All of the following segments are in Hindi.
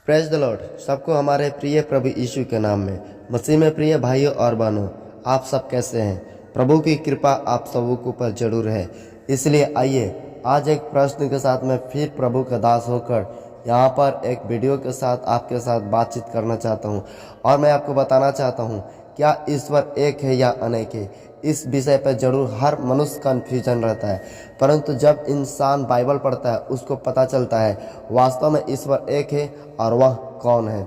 Praise the Lord. सबको हमारे प्रिय प्रभु यीशु के नाम में मसीह में प्रिय भाइयों और बहनों, आप सब कैसे हैं? प्रभु की कृपा आप सबों के ऊपर जरूर है। इसलिए आइए आज एक प्रश्न के साथ मैं फिर प्रभु का दास होकर यहाँ पर एक वीडियो के साथ आपके साथ बातचीत करना चाहता हूँ। और मैं आपको बताना चाहता हूँ, क्या ईश्वर एक है या अनेक है? इस विषय पर जरूर हर मनुष्य कन्फ्यूजन रहता है, परंतु जब इंसान बाइबल पढ़ता है उसको पता चलता है वास्तव में ईश्वर एक है और वह कौन है।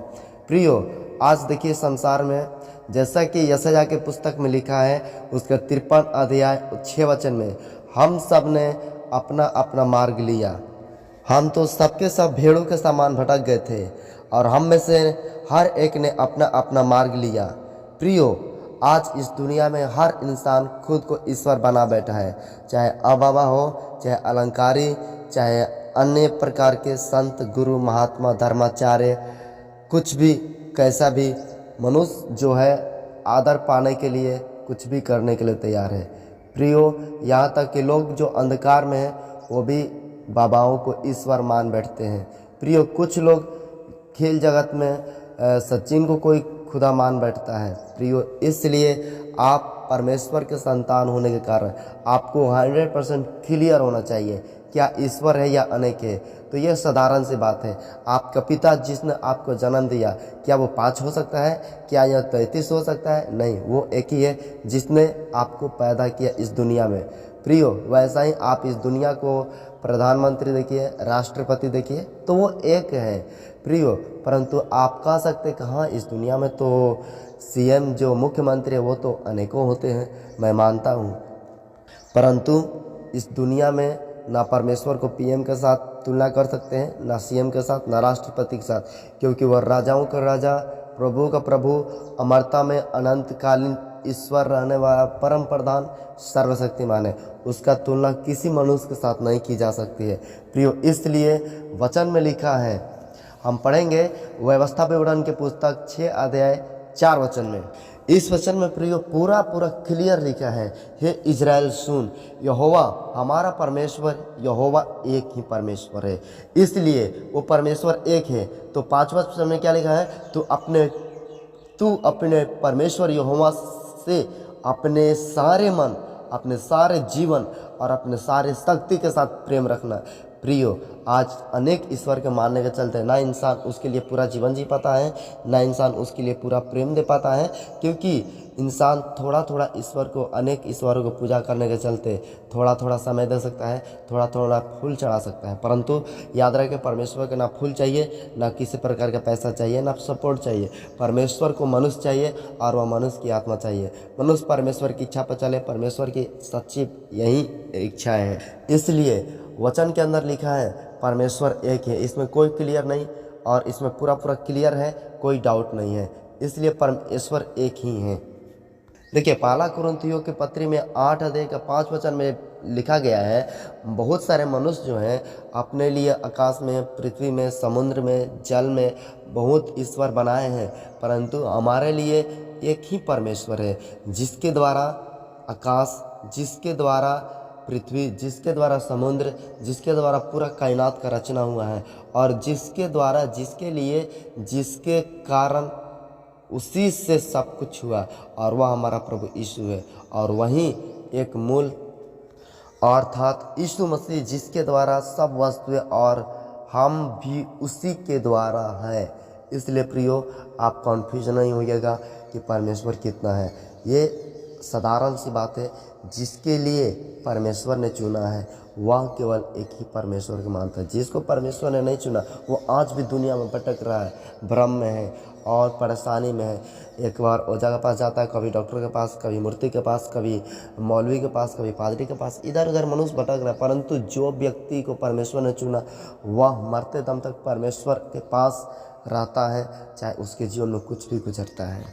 प्रियो, आज देखिए संसार में, जैसा कि यशायाह के पुस्तक में लिखा है उसके 53 अध्याय 6 वचन में, हम सब ने अपना अपना मार्ग लिया, हम तो सबके सब भेड़ों के समान भटक गए थे और हम में से हर एक ने अपना अपना मार्ग लिया। प्रियो, आज इस दुनिया में हर इंसान खुद को ईश्वर बना बैठा है, चाहे अबाबा हो, चाहे अलंकारी, चाहे अन्य प्रकार के संत, गुरु, महात्मा, धर्माचार्य, कुछ भी कैसा भी मनुष्य जो है आदर पाने के लिए कुछ भी करने के लिए तैयार है। प्रियो, यहाँ तक कि लोग जो अंधकार में हैं वो भी बाबाओं को ईश्वर मान बैठते हैं। प्रियो, कुछ लोग खेल जगत में सचिन को कोई खुदा मान बैठता है। प्रियो, इसलिए आप परमेश्वर के संतान होने के कारण आपको 100% क्लियर होना चाहिए क्या ईश्वर है या अनेक है। तो यह साधारण सी बात है। आपका पिता जिसने आपको जन्म दिया, क्या वो 5 हो सकता है? क्या यह 33 हो सकता है? नहीं, वो एक ही है जिसने आपको पैदा किया इस दुनिया में। प्रियो, वैसा ही आप इस दुनिया को प्रधानमंत्री देखिए, राष्ट्रपति देखिए, तो वो एक है। प्रियो, परंतु आप कह सकते कहाँ, इस दुनिया में तो सीएम जो मुख्यमंत्री है वो तो अनेकों होते हैं, मैं मानता हूँ, परंतु इस दुनिया में ना परमेश्वर को पीएम के साथ तुलना कर सकते हैं, ना सीएम के साथ, ना राष्ट्रपति के साथ, क्योंकि वह राजाओं का राजा, प्रभु का प्रभु, अमरता में अनंतकालीन ईश्वर रहने वाला परम प्रधान, सर्वशक्तिमान है। उसका तुलना किसी मनुष्य के साथ नहीं की जा सकती है। प्रियो, इसलिए वचन में लिखा है, हम पढ़ेंगे व्यवस्था विवरण के पुस्तक 6 अध्याय 4 वचन में। इस वचन में प्रियो पूरा क्लियर लिखा है, हे इजराइल सुन, यहोवा हमारा परमेश्वर यहोवा एक ही परमेश्वर है। इसलिए वो परमेश्वर एक है। तो 5वें वचन में क्या लिखा है? तू अपने परमेश्वर यहोवा से अपने सारे मन, अपने सारे जीवन और अपने सारे शक्ति के साथ प्रेम रखना। प्रियो, आज अनेक ईश्वर के मानने के चलते ना इंसान उसके लिए पूरा जीवन जी पाता है, ना इंसान उसके लिए पूरा प्रेम दे पाता है, क्योंकि इंसान थोड़ा थोड़ा ईश्वर को, अनेक ईश्वरों को पूजा करने के चलते थोड़ा थोड़ा समय दे सकता है, थोड़ा थोड़ा फूल चढ़ा सकता है, परंतु याद रखें परमेश्वर के ना फूल चाहिए, ना किसी प्रकार का पैसा चाहिए, ना सपोर्ट चाहिए। परमेश्वर को मनुष्य चाहिए और वह मनुष्य की आत्मा चाहिए। मनुष्य परमेश्वर की इच्छा पर चले, परमेश्वर की सच्ची यही इच्छा है। इसलिए वचन के अंदर लिखा है परमेश्वर एक है, इसमें कोई क्लियर नहीं, और इसमें पूरा क्लियर है, कोई डाउट नहीं है। इसलिए परमेश्वर एक ही है। देखिए, पहला कुरिन्थियों के पत्री में 8 अध्याय का 5 वचन में लिखा गया है, बहुत सारे मनुष्य जो हैं अपने लिए आकाश में, पृथ्वी में, समुद्र में, जल में बहुत ईश्वर बनाए हैं, परंतु हमारे लिए एक ही परमेश्वर है, जिसके द्वारा आकाश, जिसके द्वारा पृथ्वी, जिसके द्वारा समुद्र, जिसके द्वारा पूरा कायनात का रचना हुआ है, और जिसके द्वारा, जिसके लिए, जिसके कारण, उसी से सब कुछ हुआ, और वह हमारा प्रभु यीशु है। और वहीं एक मूल अर्थात यीशु मसीह, जिसके द्वारा सब वस्तुएं और हम भी उसी के द्वारा है। इसलिए प्रियो, आप कन्फ्यूज नहीं होइएगा कि परमेश्वर कितना है। ये साधारण सी बात है। जिसके लिए परमेश्वर ने चुना है वह केवल एक ही परमेश्वर को मानता है। जिसको परमेश्वर ने नहीं चुना वो आज भी दुनिया में भटक रहा है, भ्रम में है और परेशानी में है। एक बार ओझा के पास जाता है, कभी डॉक्टर के पास, कभी मूर्ति के पास, कभी मौलवी के पास, कभी पादरी के पास, इधर उधर मनुष्य भटक रहा है। परंतु जो व्यक्ति को परमेश्वर ने चुना वह मरते दम तक परमेश्वर के पास रहता है, चाहे उसके जीवन में कुछ भी गुजरता है।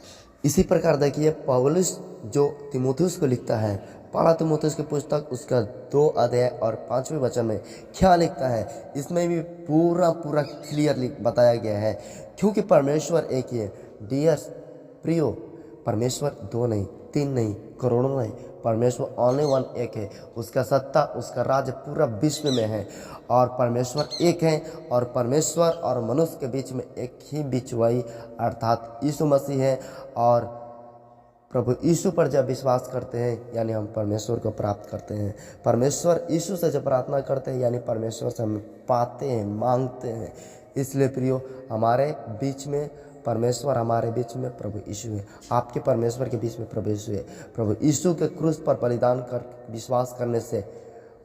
इसी प्रकार देखिए, पौलुस जो तीमुथियुस को लिखता है, पहला तीमुथियुस की पुस्तक उसका 2 अध्याय और 5वें वचन में क्या लिखता है, इसमें भी पूरा क्लियर बताया गया है, क्योंकि परमेश्वर एक ही है। डियर प्रियो, परमेश्वर 2 नहीं, 3 नहीं, करोड़ों नहीं, परमेश्वर ओनली वन एक है, उसका सत्ता उसका राज पूरा विश्व में है और परमेश्वर एक है। और परमेश्वर और मनुष्य के बीच में एक ही बिचवाई अर्थात यीशु मसीह है। और प्रभु यीशु पर जब विश्वास करते हैं यानी हम परमेश्वर को प्राप्त करते हैं। परमेश्वर यीशु से जब प्रार्थना करते हैं यानी परमेश्वर से हम पाते हैं, मांगते हैं। इसलिए प्रियो, हमारे बीच में परमेश्वर, हमारे बीच में प्रभु यीशु है। आपके परमेश्वर के बीच में प्रभु यीशु है। प्रभु यीशु के क्रूस पर बलिदान कर विश्वास करने से,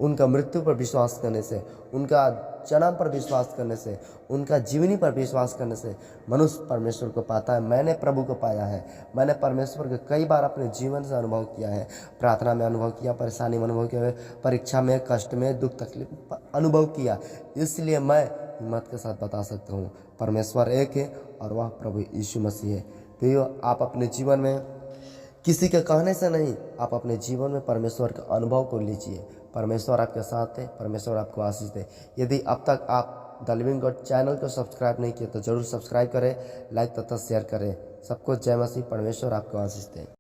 उनका मृत्यु पर विश्वास करने से, उनका जन्म पर विश्वास करने से, उनका जीवनी पर विश्वास करने से मनुष्य परमेश्वर को पाता है। मैंने प्रभु को पाया है। मैंने परमेश्वर को कई बार अपने जीवन से अनुभव किया है। प्रार्थना में अनुभव किया, परेशानी में अनुभव किया, परीक्षा में, कष्ट में, दुख तकलीफ अनुभव किया। इसलिए मैं हिम्मत के साथ बता सकता हूँ परमेश्वर एक है और वह प्रभु यीशु मसीह है। तो आप अपने जीवन में किसी के कहने से नहीं, आप अपने जीवन में परमेश्वर के अनुभव को लीजिए। परमेश्वर आपके साथ है, परमेश्वर आपको आशीष दे। यदि अब तक आप द लिविंग गॉड चैनल को सब्सक्राइब नहीं किए तो जरूर सब्सक्राइब करें, लाइक तथा शेयर करें। सबको जय मसीह। परमेश्वर आपको आशीष दे।